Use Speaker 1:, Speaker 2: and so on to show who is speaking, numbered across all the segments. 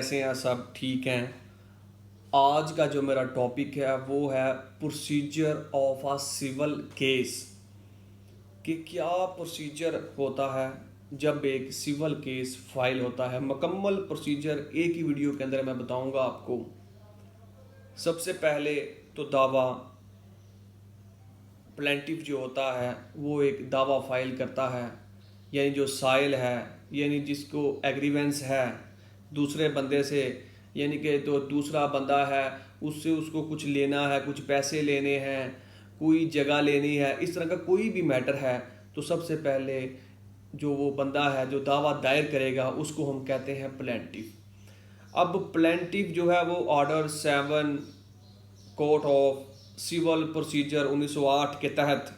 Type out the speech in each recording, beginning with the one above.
Speaker 1: कैसे हैं सब? ठीक हैं। आज का जो मेरा टॉपिक है वो है procedure of a civil case, कि क्या प्रोसीजर होता है जब एक सिविल केस फाइल होता है। मुकम्मल प्रोसीजर एक ही वीडियो के अंदर मैं बताऊंगा आपको। सबसे पहले तो दावा, प्लेंटिफ जो होता है वो एक दावा फाइल करता है, यानी जो साइल है, यानी जिसको एग्रीवेंस है दूसरे बंदे से, यानी कि तो दूसरा बंदा है उससे उसको कुछ लेना है, कुछ पैसे लेने हैं, कोई जगह लेनी है, इस तरह का कोई भी मैटर है, तो सबसे पहले जो वो बंदा है जो दावा दायर करेगा उसको हम कहते हैं प्लेंटिफ। अब प्लेंटिफ जो है वो order 7 court of civil procedure 1908 के तहत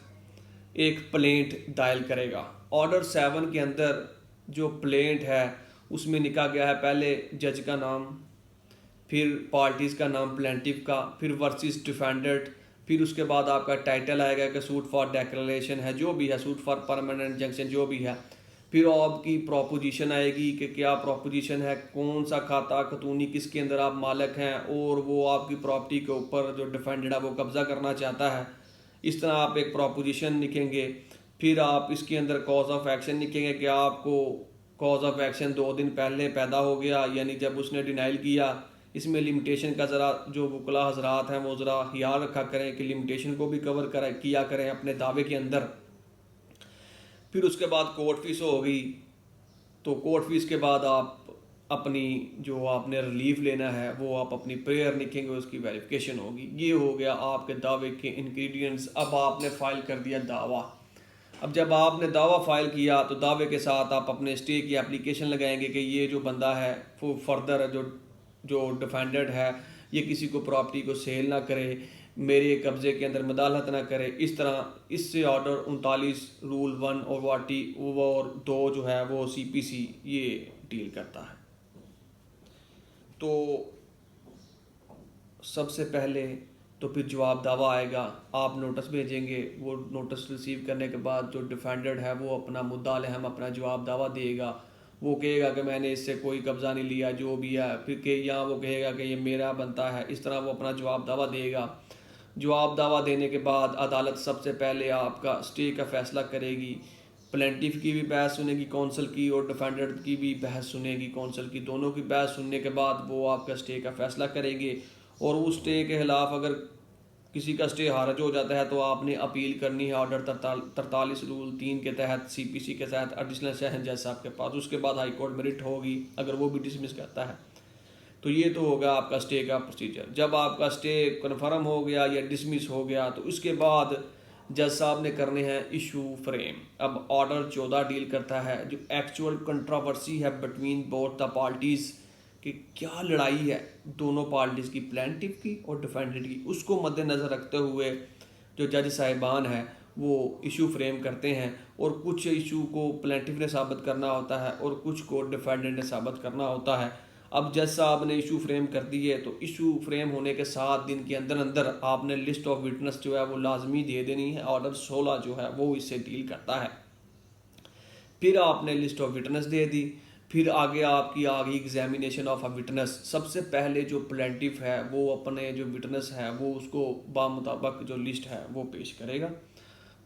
Speaker 1: एक प्लेंट दायर करेगा। ऑर्डर 7 के अंदर जो प्लेंट है उसमें लिखा गया है पहले जज का नाम, फिर पार्टीज़ का नाम प्लेंटिफ का, फिर वर्सेस डिफेंडेंट, फिर उसके बाद आपका टाइटल आएगा कि सूट फॉर डिक्लेरेशन है, जो भी है, सूट फॉर परमानेंट इंजंक्शन जो भी है, फिर आपकी प्रोपोजिशन आएगी कि क्या प्रोपोजिशन है, कौन सा खाता खतूनी किसके अंदर आप मालिक हैं और वो आपकी प्रॉपर्टी के ऊपर जो डिफेंडेड है वो कब्ज़ा करना चाहता है। इस तरह आप एक प्रोपोजिशन लिखेंगे। फिर आप इसके अंदर कॉज ऑफ एक्शन लिखेंगे कि आपको कॉज ऑफ एक्शन 2 दिन पहले पैदा हो गया, यानी जब उसने डिनाइल किया। इसमें लिमिटेशन का ज़रा जो वकला हजरात हैं वो ज़रा ख्याल रखा करें कि लिमिटेशन को भी कवर किया करें अपने दावे के अंदर। फिर उसके बाद कोर्ट फीस होगी, तो कोर्ट फीस के बाद आप अपनी जो आपने रिलीफ लेना है वो आप अपनी प्रेयर लिखेंगे, उसकी वेरिफिकेशन होगी। ये हो गया आपके दावे के इंग्रेडिएंट्स। अब आपने फाइल कर दिया दावा। अब जब आपने दावा फाइल किया तो दावे के साथ आप अपने स्टे की एप्लीकेशन लगाएंगे कि ये जो बंदा है वो फर्दर जो जो डिफेंडेड है ये किसी को प्रॉपर्टी को सेल ना करे, मेरे कब्ज़े के अंदर मदालत ना करे। इस तरह इससे ऑर्डर 39 रूल 1 और वाटी और 2 जो है वो CPC ये डील करता है। तो सबसे पहले तो फिर जवाब दावा आएगा, आप नोटिस भेजेंगे, वो नोटिस रिसीव करने के बाद जो डिफेंडेड है वो अपना मुद्दा अलहम अपना जवाब दावा देगा। वो कहेगा कि मैंने इससे कोई कब्ज़ा नहीं लिया, जो भी है, फिर के यहाँ वो कहेगा कि ये मेरा बनता है। इस तरह वो अपना जवाब दावा देगा। जवाब दावा देने के बाद अदालत सबसे पहले आपका स्टे का फ़ैसला करेगी। प्लेंटिफ की भी बहस सुनेगी कौंसल की, और डिफेंडेंट की भी बहस सुनेगी कौंसल की। दोनों की बहस सुनने के बाद वो आपका स्टे का फ़ैसला करेंगे, और उस स्टे के खिलाफ अगर किसी का स्टे खारिज हो जाता है तो आपने अपील करनी है ऑर्डर 43 रूल 3 के तहत, CPC के तहत एडिशनल सेशन जज साहब के पास। उसके बाद हाई कोर्ट में रिट होगी, अगर वो भी डिसमिस करता है। तो ये तो होगा आपका स्टे का प्रोसीजर। जब आपका स्टे कन्फर्म हो गया या डिसमिस हो गया तो इसके बाद जज साहब ने करने हैं इशू फ्रेम। अब ऑर्डर 14 डील करता है जो एक्चुअल कंट्रोवर्सी है बिटवीन बोथ द पार्टीज़, कि क्या लड़ाई है दोनों पार्टीज़ की, प्लेंटिफ की और डिफेंडेंट की, उसको मद्देनज़र रखते हुए जो जज साहिबान हैं वो इशू फ्रेम करते हैं। और कुछ इशू को प्लेंटिफ ने साबित करना होता है और कुछ को डिफेंडेंट ने साबित करना होता है। अब जज साहब ने इशू फ्रेम कर दी है तो इशू फ्रेम होने के 7 दिन के अंदर अंदर आपने लिस्ट ऑफ विटनेस जो है वो लाजमी दे देनी है। ऑर्डर 16 जो है वो इससे डील करता है। फिर आपने लिस्ट ऑफ विटनेस दे दी, फिर आगे आपकी आ गई एग्जामिनेशन ऑफ अ विटनेस। सबसे पहले जो प्लेंटिफ है वो अपने जो विटनेस है वो उसको बामुताबिक जो लिस्ट है वो पेश करेगा।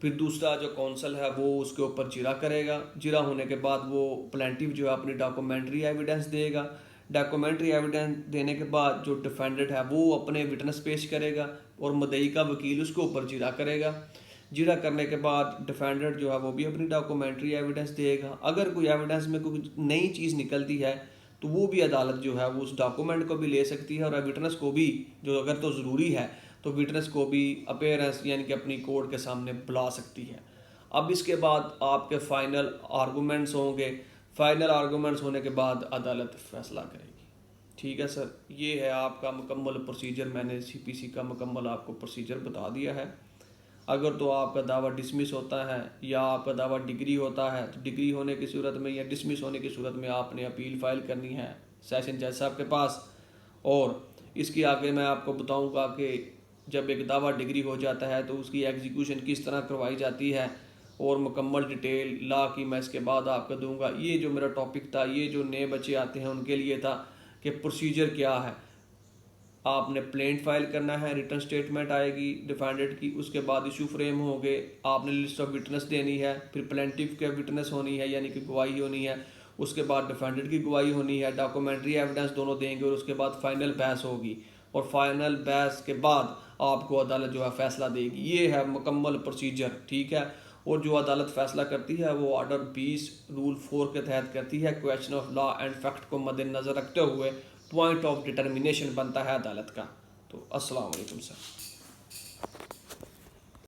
Speaker 1: फिर दूसरा जो कौंसल है वो उसके ऊपर जिरा करेगा। जिरा होने के बाद वो प्लेंटिफ जो है अपनी डॉक्यूमेंट्री एविडेंस देगा। डॉक्यूमेंट्री एविडेंस देने के बाद जो डिफेंडेंट है वो अपने विटनेस पेश करेगा और मुद्दई का वकील उसके ऊपर जिरा करेगा। जिरा करने के बाद डिफेंडेंट जो है वो भी अपनी डॉक्यूमेंट्री एविडेंस देगा। अगर कोई एविडेंस में कोई नई चीज़ निकलती है तो वो भी अदालत जो है वो उस डॉक्यूमेंट को भी ले सकती है, और विटनेस को भी, जो अगर तो ज़रूरी है तो विटनेस को भी अपेयरेंस यानी कि अपनी कोर्ट के सामने बुला सकती है। अब इसके बाद आपके फाइनल आर्गूमेंट्स होंगे। फाइनल आर्गूमेंट्स होने के बाद अदालत फैसला करेगी। ठीक है सर, ये है आपका मुकम्मल प्रोसीजर। मैंने CPC का मुकम्मल आपको प्रोसीजर बता दिया है। अगर तो आपका दावा डिसमिस होता है या आपका दावा डिग्री होता है तो डिग्री होने की सूरत में या डिसमिस होने की सूरत में आपने अपील फाइल करनी है सेशन जज साहब के पास। और इसके आगे मैं आपको बताऊंगा कि जब एक दावा डिग्री हो जाता है तो उसकी एग्जीक्यूशन किस तरह करवाई जाती है, और मुकम्मल डिटेल लॉ की मैं इसके बाद आपको दूंगा। ये जो मेरा टॉपिक था, ये जो नए बच्चे आते हैं उनके लिए था, कि प्रोसीजर क्या है। आपने प्लेंट फाइल करना है, रिटर्न स्टेटमेंट आएगी डिफेंडेंट की, उसके बाद इशू फ्रेम हो गए, आपने लिस्ट ऑफ विटनेस देनी है, फिर प्लेंटिव के विटनेस होनी है यानी कि गवाही होनी है, उसके बाद डिफेंडेंट की गवाही होनी है, डॉक्यूमेंट्री एविडेंस दोनों देंगे और उसके बाद फाइनल बहस होगी और फाइनल बहस के बाद आपको अदालत जो है फैसला देगी। ये है मुकम्मल प्रोसीजर, ठीक है। और जो अदालत फैसला करती है वो ऑर्डर 20 रूल 4 के तहत करती है। Question of law and fact को मद्देनज़र रखते हुए पॉइंट ऑफ डिटर्मिनेशन बनता है अदालत का। तो अस्सलाम वालेकुम सर।